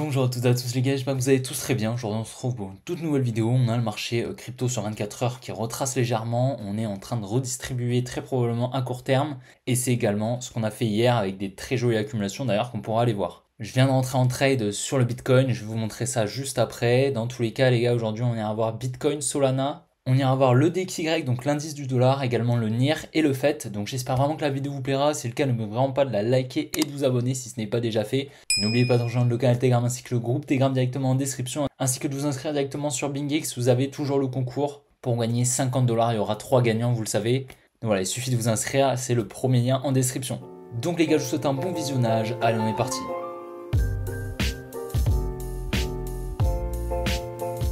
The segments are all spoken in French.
Bonjour à toutes et à tous les gars, j'espère que vous allez tous très bien. Aujourd'hui on se retrouve pour une toute nouvelle vidéo. On a le marché crypto sur 24 heures qui retrace légèrement. On est en train de redistribuer très probablement à court terme. Et c'est également ce qu'on a fait hier avec des très jolies accumulations d'ailleurs qu'on pourra aller voir. Je viens de rentrer en trade sur le Bitcoin, je vais vous montrer ça juste après. Dans tous les cas les gars, aujourd'hui on ira voir Bitcoin, Solana. On ira voir le DXY, donc l'indice du dollar, également le NIR et le FED. Donc j'espère vraiment que la vidéo vous plaira. Si c'est le cas, n'oubliez vraiment pas de la liker et de vous abonner si ce n'est pas déjà fait. N'oubliez pas de rejoindre le canal Telegram ainsi que le groupe Telegram directement en description, ainsi que de vous inscrire directement sur BingX. Vous avez toujours le concours pour gagner 50 $. Il y aura 3 gagnants, vous le savez. Donc voilà, il suffit de vous inscrire, c'est le premier lien en description. Donc les gars, je vous souhaite un bon visionnage. Allez, on est parti.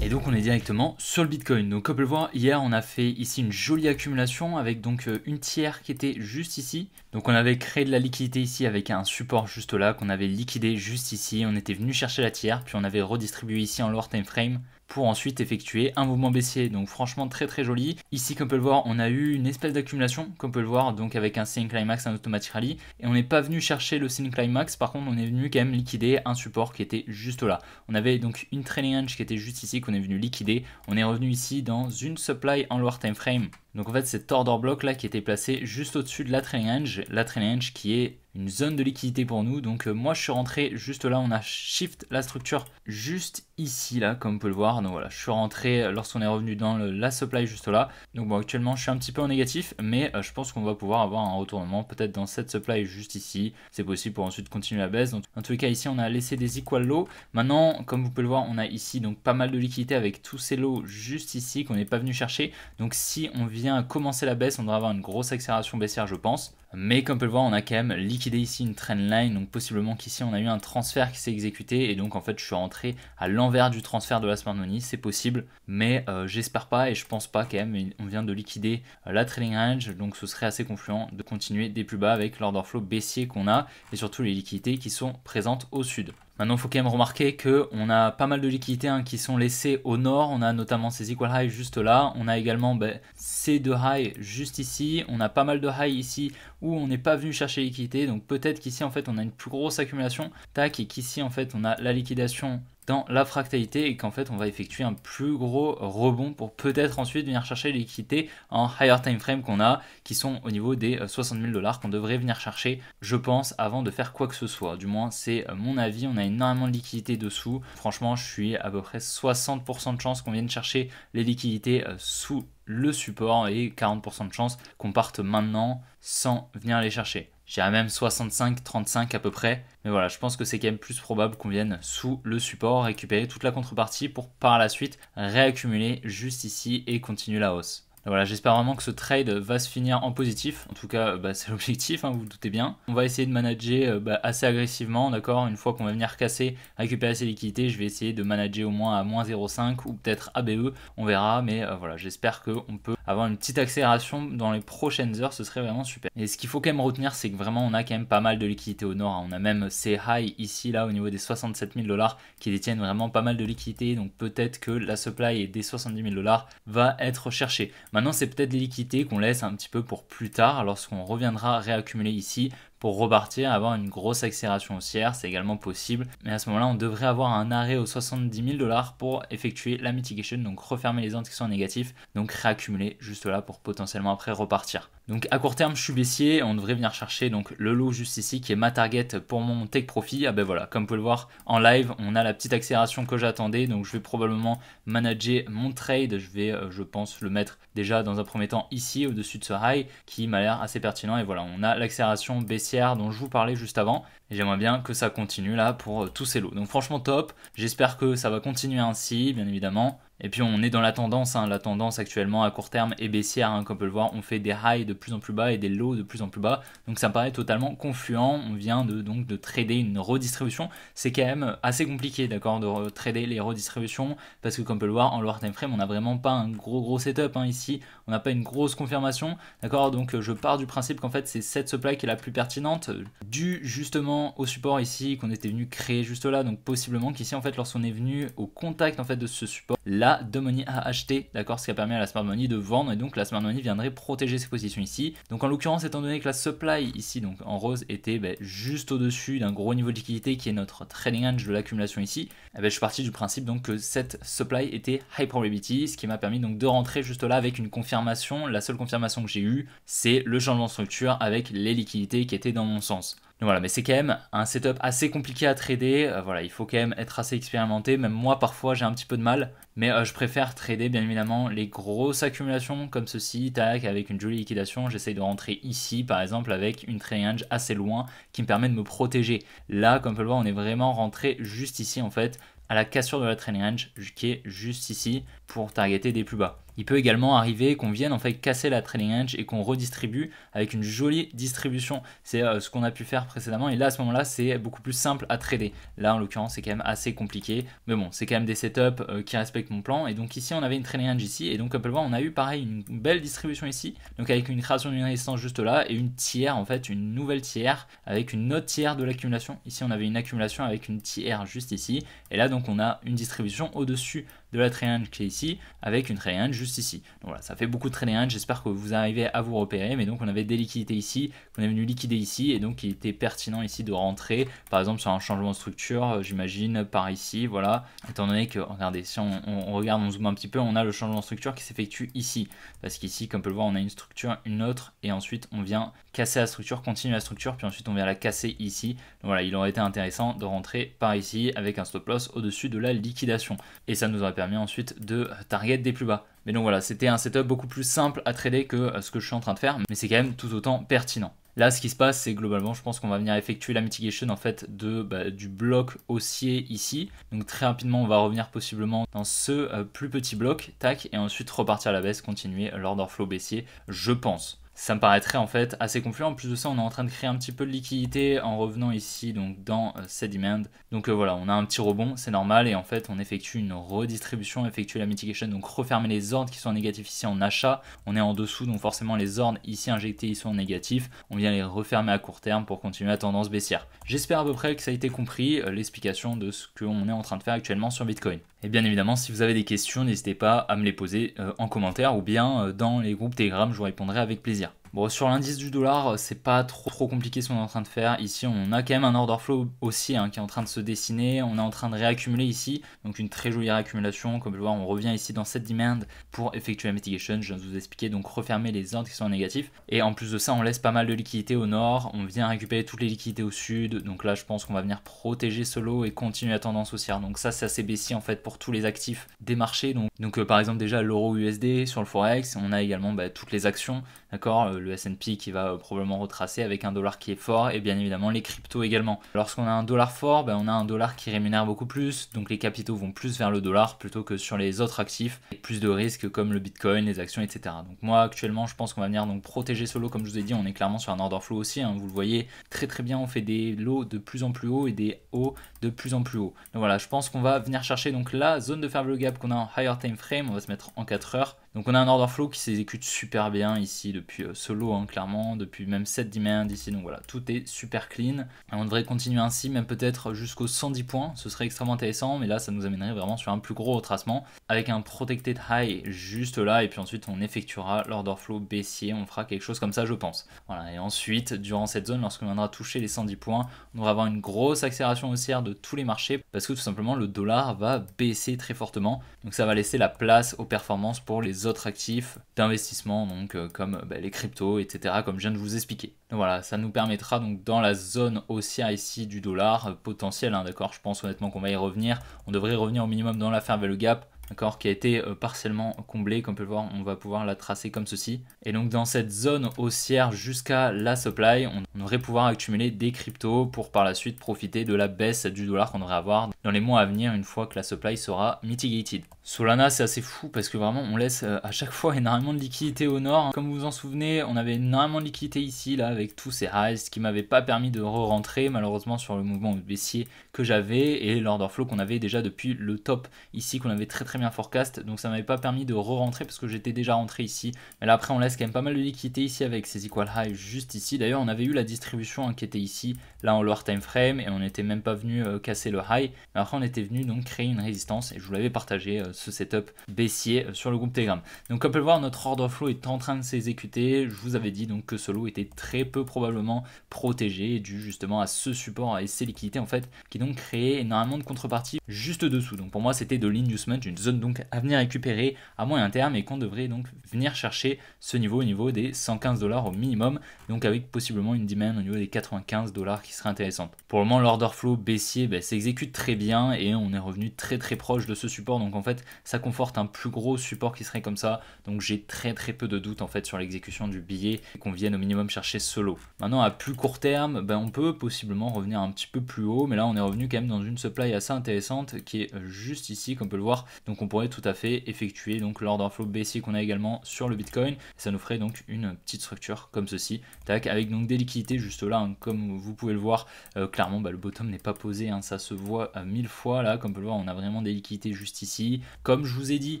Et donc on est directement sur le Bitcoin. Donc comme vous le voyez, hier on a fait ici une jolie accumulation avec donc une tiers qui était juste ici. Donc on avait créé de la liquidité ici avec un support juste là qu'on avait liquidé juste ici. On était venu chercher la tiers, puis on avait redistribué ici en lower time frame pour ensuite effectuer un mouvement baissier. Donc franchement très très joli. Ici comme on peut le voir, on a eu une espèce d'accumulation comme on peut le voir, donc avec un selling climax, un automatic rally, et on n'est pas venu chercher le selling climax. Par contre on est venu quand même liquider un support qui était juste là. On avait donc une trailing range qui était juste ici qu'on est venu liquider. On est revenu ici dans une supply en lower time frame. Donc en fait cet order block là qui était placé juste au-dessus de la trailing range qui est une zone de liquidité pour nous. Donc moi je suis rentré juste là, on a shift la structure juste ici là comme on peut le voir. Donc voilà, je suis rentré lorsqu'on est revenu dans la supply juste là. Donc bon, actuellement je suis un petit peu en négatif, mais je pense qu'on va pouvoir avoir un retournement peut-être dans cette supply juste ici. C'est possible pour ensuite continuer la baisse. Donc, dans tous les cas ici on a laissé des equal lows. Maintenant comme vous pouvez le voir, on a ici donc pas mal de liquidité avec tous ces lows juste ici qu'on n'est pas venu chercher. Donc si on vient commencer la baisse, on devrait avoir une grosse accélération baissière je pense. Mais comme on peut le voir, on a quand même liquidé ici une trendline, donc possiblement qu'ici on a eu un transfert qui s'est exécuté et donc en fait je suis rentré à l'envers du transfert de la smart money, c'est possible, mais j'espère pas et je pense pas quand même. On vient de liquider la trailing range, donc ce serait assez confluent de continuer des plus bas avec l'order flow baissier qu'on a et surtout les liquidités qui sont présentes au sud. Maintenant, il faut quand même remarquer qu'on a pas mal de liquidités qui sont laissées au nord. On a notamment ces equal highs juste là. On a également ces deux highs juste ici. On a pas mal de highs ici où on n'est pas venu chercher liquidité. Donc peut-être qu'ici, en fait, on a une plus grosse accumulation. Tac, et qu'ici, en fait, on a la liquidation dans la fractalité et qu'en fait on va effectuer un plus gros rebond pour peut-être ensuite venir chercher les liquidités en higher time frame qu'on a, qui sont au niveau des 60 000 $ qu'on devrait venir chercher, je pense, avant de faire quoi que ce soit. Du moins c'est mon avis. On a énormément de liquidités dessous. Franchement je suis à peu près 60% de chance qu'on vienne chercher les liquidités sous le support et 40% de chance qu'on parte maintenant sans venir les chercher. J'irais même 65-35 à peu près. Mais voilà, je pense que c'est quand même plus probable qu'on vienne sous le support, récupérer toute la contrepartie pour par la suite réaccumuler juste ici et continuer la hausse. Voilà, j'espère vraiment que ce trade va se finir en positif. En tout cas, c'est l'objectif, vous vous doutez bien. On va essayer de manager assez agressivement, d'accord. Une fois qu'on va venir casser, récupérer ces liquidités, je vais essayer de manager au moins à moins 0,5 ou peut-être ABE, on verra. Mais voilà, j'espère qu'on peut avoir une petite accélération dans les prochaines heures, ce serait vraiment super. Et ce qu'il faut quand même retenir, c'est que vraiment on a quand même pas mal de liquidités au nord. On a même ces highs ici, là, au niveau des 67 000 $ qui détiennent vraiment pas mal de liquidités. Donc peut-être que la supply des 70 000 $ va être recherchée. Maintenant, c'est peut-être des liquidités qu'on laisse un petit peu pour plus tard, lorsqu'on reviendra réaccumuler ici pour repartir, avoir une grosse accélération haussière, c'est également possible. Mais à ce moment-là, on devrait avoir un arrêt aux 70 000 $ pour effectuer la mitigation, donc refermer les ordres qui sont négatifs, donc réaccumuler juste là pour potentiellement après repartir. Donc à court terme, je suis baissier, on devrait venir chercher donc le lot juste ici qui est ma target pour mon take profit. Ah ben voilà, comme vous pouvez le voir en live, on a la petite accélération que j'attendais, donc je vais probablement manager mon trade. Je vais, je pense, le mettre déjà dans un premier temps ici au-dessus de ce high qui m'a l'air assez pertinent. Et voilà, on a l'accélération baissière dont je vous parlais juste avant. Et j'aimerais bien que ça continue là pour tous ces lots. Donc franchement top, j'espère que ça va continuer ainsi, bien évidemment. Et puis on est dans la tendance, la tendance actuellement à court terme est baissière, comme on peut le voir, on fait des highs de plus en plus bas et des lows de plus en plus bas, donc ça me paraît totalement confluent. On vient donc de trader une redistribution, c'est quand même assez compliqué, d'accord, de trader les redistributions, parce que comme on peut le voir en lower time frame, on n'a vraiment pas un gros setup ici, on n'a pas une grosse confirmation, d'accord, donc je pars du principe qu'en fait c'est cette supply qui est la plus pertinente, dû justement directement au support ici qu'on était venu créer juste là. Donc possiblement qu'ici en fait lorsqu'on est venu au contact en fait de ce support, la dumb money a acheté, d'accord, ce qui a permis à la smart money de vendre et donc la smart money viendrait protéger ses positions ici. Donc en l'occurrence, étant donné que la supply ici donc en rose était juste au-dessus d'un gros niveau de liquidité qui est notre trading range de l'accumulation ici, je suis parti du principe donc que cette supply était high probability, ce qui m'a permis donc de rentrer juste là avec une confirmation. La seule confirmation que j'ai eue, c'est le changement de structure avec les liquidités qui étaient dans mon sens. Donc voilà, mais c'est quand même un setup assez compliqué à trader. Voilà, il faut quand même être assez expérimenté. Même moi, parfois, j'ai un petit peu de mal. Mais je préfère trader, bien évidemment, les grosses accumulations comme ceci, tac, avec une jolie liquidation. J'essaye de rentrer ici, par exemple, avec une trading range assez loin qui me permet de me protéger. Là, comme on peut le voir, on est vraiment rentré juste ici, en fait, à la cassure de la trading range qui est juste ici pour targeter des plus bas. Il peut également arriver qu'on vienne en fait casser la trading range et qu'on redistribue avec une jolie distribution. C'est ce qu'on a pu faire précédemment et là à ce moment-là c'est beaucoup plus simple à trader. Là en l'occurrence c'est quand même assez compliqué, mais bon c'est quand même des setups qui respectent mon plan. Et donc ici on avait une trading range ici et donc comme on peut le voir on a eu pareil une belle distribution ici, donc avec une création d'une résistance juste là et une tiers en fait, une nouvelle tiers avec une autre tiers de l'accumulation. Ici on avait une accumulation avec une tiers juste ici et là donc on a une distribution au-dessus de la trading range qui est ici avec une trading range juste ici. Donc voilà, ça fait beaucoup de trading range, j'espère que vous arrivez à vous repérer, mais donc on avait des liquidités ici, qu'on est venu liquider ici, et donc il était pertinent ici de rentrer, par exemple sur un changement de structure, j'imagine, par ici, voilà, étant donné que, regardez, si on regarde, on zoome un petit peu, on a le changement de structure qui s'effectue ici, parce qu'ici, comme on peut le voir, on a une structure, une autre, et ensuite on vient casser la structure, continuer la structure, puis ensuite on vient la casser ici. Donc voilà, il aurait été intéressant de rentrer par ici avec un stop loss au-dessus de la liquidation, et ça nous aurait permis ensuite de target des plus bas. Mais donc voilà, c'était un setup beaucoup plus simple à trader que ce que je suis en train de faire, mais c'est quand même tout autant pertinent. Là, ce qui se passe, c'est globalement, je pense qu'on va venir effectuer la mitigation en fait du bloc haussier ici. Donc très rapidement, on va revenir possiblement dans ce plus petit bloc, tac, et ensuite repartir à la baisse, continuer l'order flow baissier, je pense. Ça me paraîtrait en fait assez confluent. En plus de ça, on est en train de créer un petit peu de liquidité en revenant ici donc dans cette demand. Donc voilà, on a un petit rebond, c'est normal. Et en fait, on effectue une redistribution, effectue la mitigation. Donc refermer les ordres qui sont négatifs ici en achat. On est en dessous, donc forcément les ordres ici injectés, ils sont en négatif. On vient les refermer à court terme pour continuer la tendance baissière. J'espère à peu près que ça a été compris, l'explication de ce qu'on est en train de faire actuellement sur Bitcoin. Et bien évidemment, si vous avez des questions, n'hésitez pas à me les poser en commentaire ou bien dans les groupes Telegram, je vous répondrai avec plaisir. Bon, sur l'indice du dollar, c'est pas trop compliqué ce qu'on est en train de faire. Ici, on a quand même un order flow aussi qui est en train de se dessiner. On est en train de réaccumuler ici, donc une très jolie réaccumulation. Comme je le vois, on revient ici dans cette demand pour effectuer la mitigation. Je viens de vous expliquer, donc refermer les ordres qui sont négatifs. Et en plus de ça, on laisse pas mal de liquidités au nord. On vient récupérer toutes les liquidités au sud. Donc là, je pense qu'on va venir protéger ce lot et continuer la tendance haussière. Donc ça, c'est assez baissier en fait pour tous les actifs des marchés. Donc par exemple, déjà l'euro USD sur le Forex. On a également toutes les actions, d'accord, le S&P qui va probablement retracer avec un dollar qui est fort et bien évidemment les cryptos également. Lorsqu'on a un dollar fort, on a un dollar qui rémunère beaucoup plus, donc les capitaux vont plus vers le dollar plutôt que sur les autres actifs, avec plus de risques comme le Bitcoin, les actions, etc. Donc moi actuellement je pense qu'on va venir donc protéger ce lot, comme je vous ai dit, on est clairement sur un order flow aussi, vous le voyez très bien, on fait des lots de plus en plus haut et des hauts de plus en plus haut. Donc voilà, je pense qu'on va venir chercher donc la zone de fair value gap qu'on a en higher time frame, on va se mettre en 4 heures. Donc on a un order flow qui s'exécute super bien ici depuis ce lot, clairement, depuis même cette demand ici, donc voilà, tout est super clean. Et on devrait continuer ainsi, même peut-être jusqu'aux 110 points, ce serait extrêmement intéressant, mais là ça nous amènerait vraiment sur un plus gros retracement, avec un protected high juste là, et puis ensuite on effectuera l'order flow baissier, on fera quelque chose comme ça je pense. Voilà, et ensuite, durant cette zone, lorsqu'on viendra toucher les 110 points, on devra avoir une grosse accélération haussière de tous les marchés, parce que tout simplement le dollar va baisser très fortement, donc ça va laisser la place aux performances pour les autres actifs d'investissement, donc comme les cryptos, etc., comme je viens de vous expliquer. Donc voilà, ça nous permettra donc dans la zone haussière ici du dollar potentiel, d'accord, je pense honnêtement qu'on va y revenir, on devrait revenir au minimum dans la fair value gap, d'accord, qui a été partiellement comblée, comme on peut le voir, on va pouvoir la tracer comme ceci. Et donc dans cette zone haussière jusqu'à la supply, on devrait pouvoir accumuler des cryptos pour par la suite profiter de la baisse du dollar qu'on devrait avoir dans les mois à venir une fois que la supply sera mitigated. Solana, c'est assez fou parce que vraiment on laisse à chaque fois énormément de liquidité au nord. Comme vous vous en souvenez, on avait énormément de liquidité ici là avec tous ces highs, ce qui m'avait pas permis de re-rentrer malheureusement sur le mouvement baissier que j'avais et l'order flow qu'on avait déjà depuis le top ici qu'on avait très bien forecast, donc ça m'avait pas permis de re-rentrer parce que j'étais déjà rentré ici. Mais là après on laisse quand même pas mal de liquidité ici avec ces equal high juste ici. D'ailleurs on avait eu la distribution qui était ici, là en lower time frame, et on n'était même pas venu casser le high. Mais après on était venu donc créer une résistance, et je vous l'avais partagé ce setup baissier sur le groupe Telegram. Donc comme on peut le voir, notre order flow est en train de s'exécuter. Je vous avais dit donc que ce lot était très peu probablement protégé dû justement à ce support et ces liquidités en fait qui donc créaient énormément de contreparties juste dessous. Donc pour moi c'était de l'inducement, une zone donc à venir récupérer à moyen terme et qu'on devrait donc venir chercher ce niveau au niveau des 115 $ au minimum, donc avec possiblement une demand au niveau des 95 $ qui serait intéressante. Pour le moment l'order flow baissier s'exécute très bien et on est revenu très proche de ce support, donc en fait ça conforte un plus gros support qui serait comme ça. Donc j'ai très peu de doutes en fait sur l'exécution du billet et qu'on vienne au minimum chercher ce lot. Maintenant à plus court terme, on peut possiblement revenir un petit peu plus haut, mais là on est revenu quand même dans une supply assez intéressante qui est juste ici comme on peut le voir. Donc on pourrait tout à fait effectuer donc l'order flow baissier qu'on a également sur le Bitcoin. Ça nous ferait donc une petite structure comme ceci, tac, avec donc des liquidités juste là, comme vous pouvez le voir. Clairement le bottom n'est pas posé, ça se voit 1000 fois là, comme on peut le voir on a vraiment des liquidités juste ici. Comme je vous ai dit,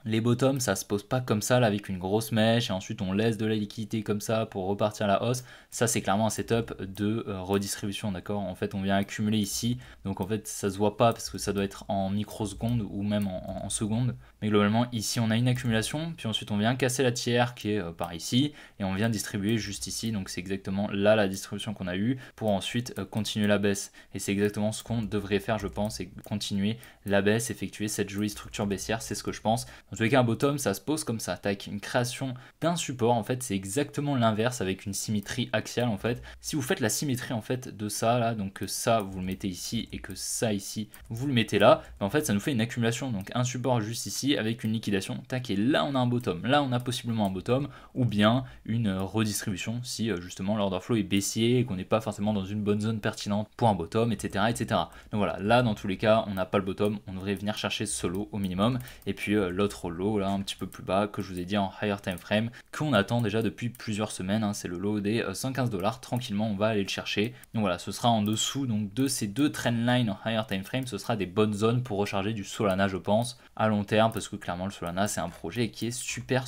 les bottoms ça se pose pas comme ça là avec une grosse mèche et ensuite on laisse de la liquidité comme ça pour repartir à la hausse. Ça c'est clairement un setup de redistribution, d'accord. En fait on vient accumuler ici, donc en fait ça se voit pas parce que ça doit être en microsecondes ou même en secondes, mais globalement ici on a une accumulation, puis ensuite on vient casser la tiers qui est par ici et on vient distribuer juste ici. Donc c'est exactement là la distribution qu'on a eu pour ensuite continuer la baisse, et c'est exactement ce qu'on devrait faire je pense, et continuer la baisse, effectuer cette jolie structure baissière, c'est ce que je pense. Dans tous les cas un bottom ça se pose comme ça, tac, une création d'un support. En fait c'est exactement l'inverse avec une symétrie axiale. En fait si vous faites la symétrie en fait de ça là, donc que ça vous le mettez ici et que ça ici vous le mettez là, en fait ça nous fait une accumulation, donc un support juste ici avec une liquidation, tac, et là on a un bottom, là on a possiblement un bottom ou bien une redistribution si justement l'order flow est baissier et qu'on n'est pas forcément dans une bonne zone pertinente pour un bottom, etc. Donc voilà, là dans tous les cas on n'a pas le bottom, on devrait venir chercher ce lot au minimum, et puis l'autre lot là un petit peu plus bas que je vous ai dit en higher time frame qu'on attend déjà depuis plusieurs semaines, c'est le lot des 115 $. Tranquillement on va aller le chercher. Donc voilà, ce sera en dessous donc de ces deux trendlines en higher time frame, ce sera des bonnes zones pour recharger du Solana je pense à long terme, parce que clairement le Solana c'est un projet qui est super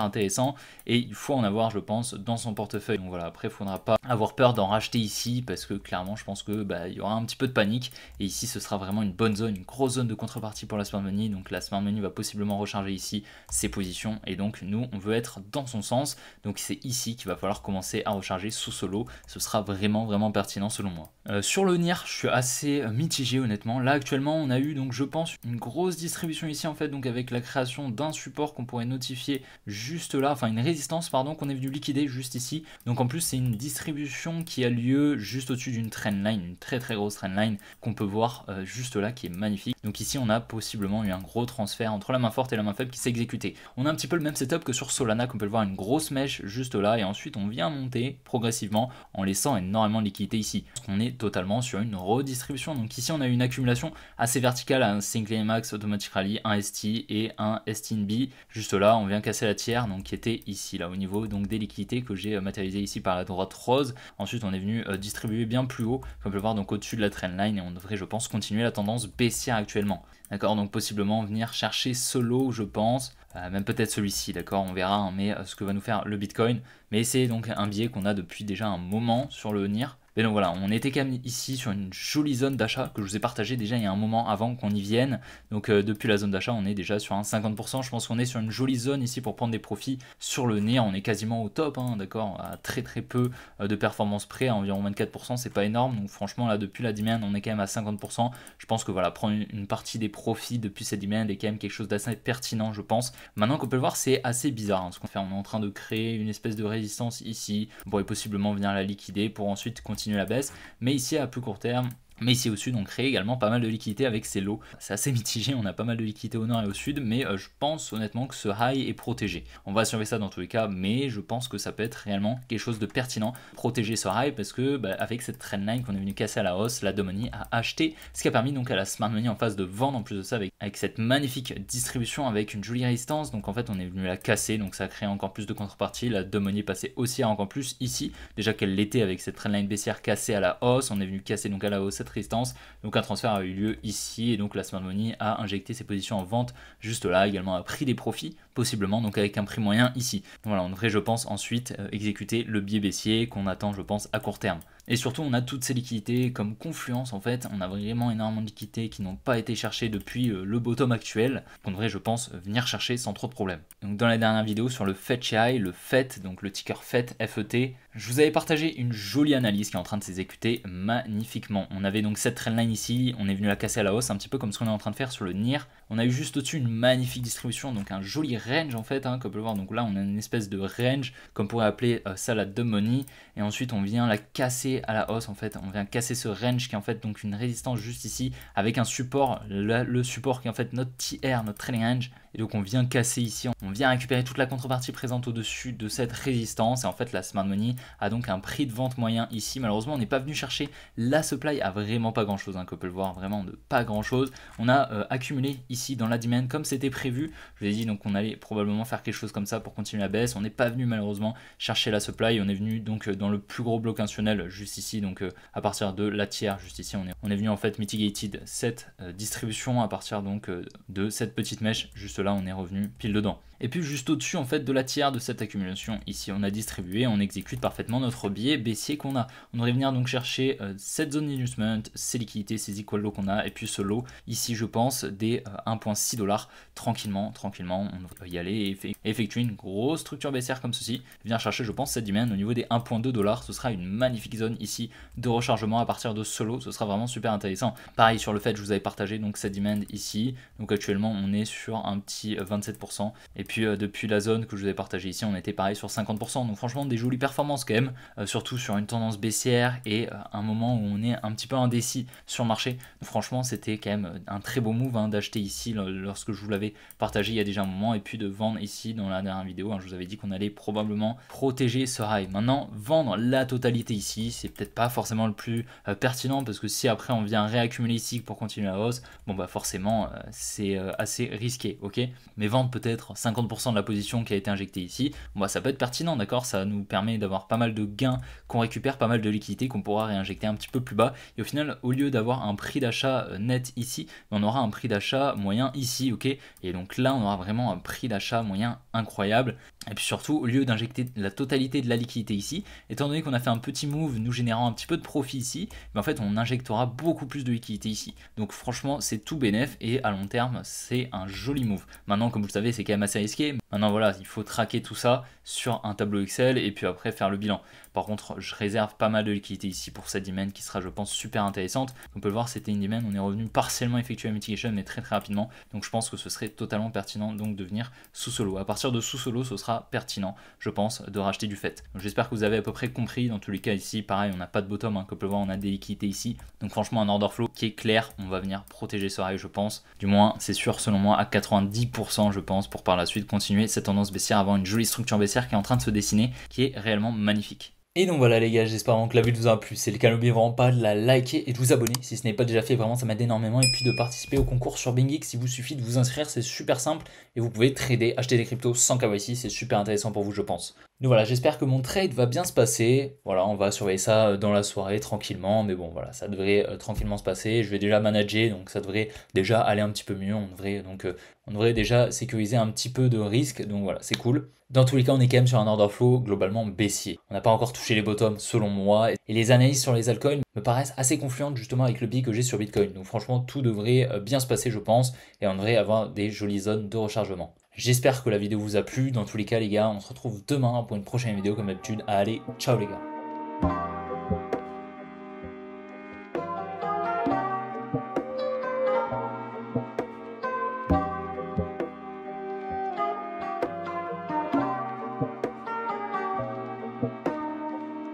intéressant et il faut en avoir je pense dans son portefeuille. Donc voilà, après il faudra pas avoir peur d'en racheter ici parce que clairement je pense que il y aura un petit peu de panique, et ici ce sera vraiment une bonne zone, une grosse zone de contrepartie pour la smart money. Donc la smart money va possiblement recharger ici ses positions et donc nous on veut être dans son sens, donc c'est ici qu'il va falloir commencer à recharger sous ce lot. Ce sera vraiment pertinent selon moi. Sur le NIR je suis assez mitigé honnêtement. Là actuellement on a eu donc je pense une grosse distribution ici en fait, donc avec la création d'un support qu'on pourrait notifier juste là, enfin une résistance pardon qu'on est venu liquider juste ici. Donc en plus c'est une distribution qui a lieu juste au-dessus d'une trendline, une très grosse trendline qu'on peut voir juste là qui est magnifique. Donc ici on a possiblement eu un gros transfert entre la main forte et la main faible qui s'est exécuté. On a un petit peu le même setup que sur Solana, qu'on peut le voir, une grosse mèche juste là, et ensuite on vient monter progressivement en laissant énormément de liquidité ici. Parce qu'on est totalement sur une redistribution. Donc ici on a une accumulation assez verticale, un Single Max Automatic Rally, un ST et un STNB. Juste là on vient casser la tiers, donc qui était ici là au niveau donc des liquidités que j'ai matérialisé ici par la droite rose. Ensuite on est venu distribuer bien plus haut, comme on peut le voir, donc au-dessus de la trendline, et on devrait je pense continuer la tendance baissière actuellement. D'accord, donc possiblement venir chercher ce lot je pense, même peut-être celui-ci, d'accord, on verra, mais ce que va nous faire le Bitcoin. Mais c'est donc un biais qu'on a depuis déjà un moment sur le NIR. Mais donc voilà, on était quand même ici sur une jolie zone d'achat que je vous ai partagé déjà il y a un moment avant qu'on y vienne. Donc depuis la zone d'achat on est déjà sur un 50%, je pense qu'on est sur une jolie zone ici pour prendre des profits sur le NIR. On est quasiment au top, d'accord, à très peu de performance près, à environ 24%, c'est pas énorme. Donc franchement là depuis la demand on est quand même à 50%. Je pense que voilà, prendre une partie des profits depuis cette demand est quand même quelque chose d'assez pertinent je pense. Maintenant qu'on peut le voir c'est assez bizarre ce qu'on fait, on est en train de créer une espèce de résistance ici, on pourrait possiblement venir la liquider pour ensuite continuer la baisse, mais ici à plus court terme. Mais ici au sud on crée également pas mal de liquidités avec ces lots. C'est assez mitigé, on a pas mal de liquidités au nord et au sud, mais je pense honnêtement que ce high est protégé. On va surveiller ça dans tous les cas, mais je pense que ça peut être réellement quelque chose de pertinent, protéger ce high, parce que avec cette trendline qu'on est venu casser à la hausse, la Domini a acheté, ce qui a permis donc à la Smart Money en face de vendre en plus de ça avec cette magnifique distribution avec une jolie résistance. Donc en fait on est venu la casser, donc ça a créé encore plus de contrepartie. La Domini est passée aussi à encore plus ici, déjà qu'elle l'était avec cette trendline baissière cassée à la hausse, on est venu casser donc à la hausse cette résistance. Donc un transfert a eu lieu ici et donc la smart money a injecté ses positions en vente juste là, également a pris des profits possiblement, donc avec un prix moyen ici. Voilà, on devrait je pense ensuite exécuter le biais baissier qu'on attend je pense à court terme. Et surtout on a toutes ces liquidités comme Confluence en fait, on a vraiment énormément de liquidités qui n'ont pas été cherchées depuis le bottom actuel, qu'on devrait je pense venir chercher sans trop de problèmes. Donc dans la dernière vidéo sur le FET, le FET, donc le ticker FET, FET, je vous avais partagé une jolie analyse qui est en train de s'exécuter magnifiquement. On avait donc cette trendline ici, on est venu la casser à la hausse, un petit peu comme ce qu'on est en train de faire sur le NIR. On a eu juste au-dessus une magnifique distribution, donc un joli range en fait, comme on peut le voir. Donc là on a une espèce de range, comme on pourrait appeler ça la dumb money, et ensuite on vient la casser à la hausse en fait. On vient casser ce range qui est en fait donc une résistance juste ici, avec un support, le support qui est en fait notre TR, notre trading range. Et donc on vient casser ici, on vient récupérer toute la contrepartie présente au-dessus de cette résistance. Et en fait la smart money a donc un prix de vente moyen ici. Malheureusement on n'est pas venu chercher la supply à vraiment pas grand chose, comme on peut le voir, vraiment de pas grand chose. On a accumulé ici dans la demand comme c'était prévu. Je vous ai dit donc on allait probablement faire quelque chose comme ça pour continuer la baisse. On n'est pas venu malheureusement chercher la supply. On est venu donc dans le plus gros bloc institutionnel juste ici. Donc à partir de la tiers juste ici on est venu en fait mitigated cette distribution à partir donc de cette petite mèche juste là, on est revenu pile dedans. Et puis juste au-dessus en fait de la tiers de cette accumulation, ici on a distribué, on exécute parfaitement notre biais baissier qu'on a. On devrait venir donc chercher cette zone d'investment, ces liquidités, ces equal low qu'on a, et puis ce lot ici je pense des 1,6 $. Tranquillement, on va y aller et effectuer une grosse structure baissière comme ceci. Venir chercher je pense cette demand au niveau des 1,2 $. Ce sera une magnifique zone ici de rechargement à partir de ce lot, ce sera vraiment super intéressant. Pareil sur le fait, je vous avais partagé donc cette demand ici. Donc actuellement on est sur un petit 27%. Et puis depuis la zone que je vous ai partagé ici, on était pareil sur 50%. Donc franchement des jolies performances quand même, surtout sur une tendance baissière et un moment où on est un petit peu indécis sur le marché. Donc franchement c'était quand même un très beau move d'acheter ici lorsque je vous l'avais partagé il y a déjà un moment, et puis de vendre ici dans la dernière vidéo. Je vous avais dit qu'on allait probablement protéger ce high. Maintenant vendre la totalité ici, c'est peut-être pas forcément le plus pertinent, parce que si après on vient réaccumuler ici pour continuer la hausse, bon bah forcément c'est assez risqué, ok. Mais vendre peut-être 50% de la position qui a été injectée ici, bon bah ça peut être pertinent, d'accord, ça nous permet d'avoir pas mal de gains qu'on récupère, pas mal de liquidités qu'on pourra réinjecter un petit peu plus bas, et au final au lieu d'avoir un prix d'achat net ici, on aura un prix d'achat moyen ici, ok. Et donc là on aura vraiment un prix d'achat moyen incroyable. Et puis surtout, au lieu d'injecter la totalité de la liquidité ici, étant donné qu'on a fait un petit move nous générant un petit peu de profit ici, mais en fait on injectera beaucoup plus de liquidité ici. Donc franchement c'est tout bénef, et à long terme c'est un joli move. Maintenant comme vous le savez c'est quand même assez risqué. Maintenant voilà, il faut traquer tout ça sur un tableau Excel et puis après faire le bilan. Par contre je réserve pas mal de liquidité ici pour cette demand qui sera je pense super intéressante. On peut le voir, c'était une demand, on est revenu partiellement effectuer la mitigation mais très rapidement. Donc je pense que ce serait totalement pertinent donc de venir sous ce lot. À partir de sous ce lot ce sera pertinent je pense de racheter du fait. J'espère que vous avez à peu près compris. Dans tous les cas ici pareil on n'a pas de bottom, comme on peut le voir on a des liquidités ici. Donc franchement un order flow qui est clair, on va venir protéger ce high je pense. Du moins c'est sûr selon moi à 90% je pense, pour par la suite continuer cette tendance baissière, avoir une jolie structure baissière qui est en train de se dessiner, qui est réellement magnifique. Et donc voilà les gars, j'espère vraiment que la vidéo vous aura plu. Si c'est le cas, n'oubliez vraiment pas de la liker et de vous abonner si ce n'est pas déjà fait, vraiment ça m'aide énormément. Et puis de participer au concours sur BingX, il vous suffit de vous inscrire, c'est super simple. Et vous pouvez trader, acheter des cryptos sans KYC, c'est super intéressant pour vous je pense. Donc voilà, j'espère que mon trade va bien se passer. Voilà, on va surveiller ça dans la soirée tranquillement. Mais bon voilà, ça devrait tranquillement se passer. Je vais déjà manager, donc ça devrait déjà aller un petit peu mieux. On devrait déjà sécuriser un petit peu de risque. Donc voilà, c'est cool. Dans tous les cas, on est quand même sur un order flow globalement baissier. On n'a pas encore touché les bottoms selon moi. Et les analyses sur les altcoins me paraissent assez confluentes justement avec le biais que j'ai sur Bitcoin. Donc franchement, tout devrait bien se passer je pense. Et on devrait avoir des jolies zones de rechargement. J'espère que la vidéo vous a plu. Dans tous les cas les gars, on se retrouve demain pour une prochaine vidéo comme d'habitude. Allez, ciao les gars.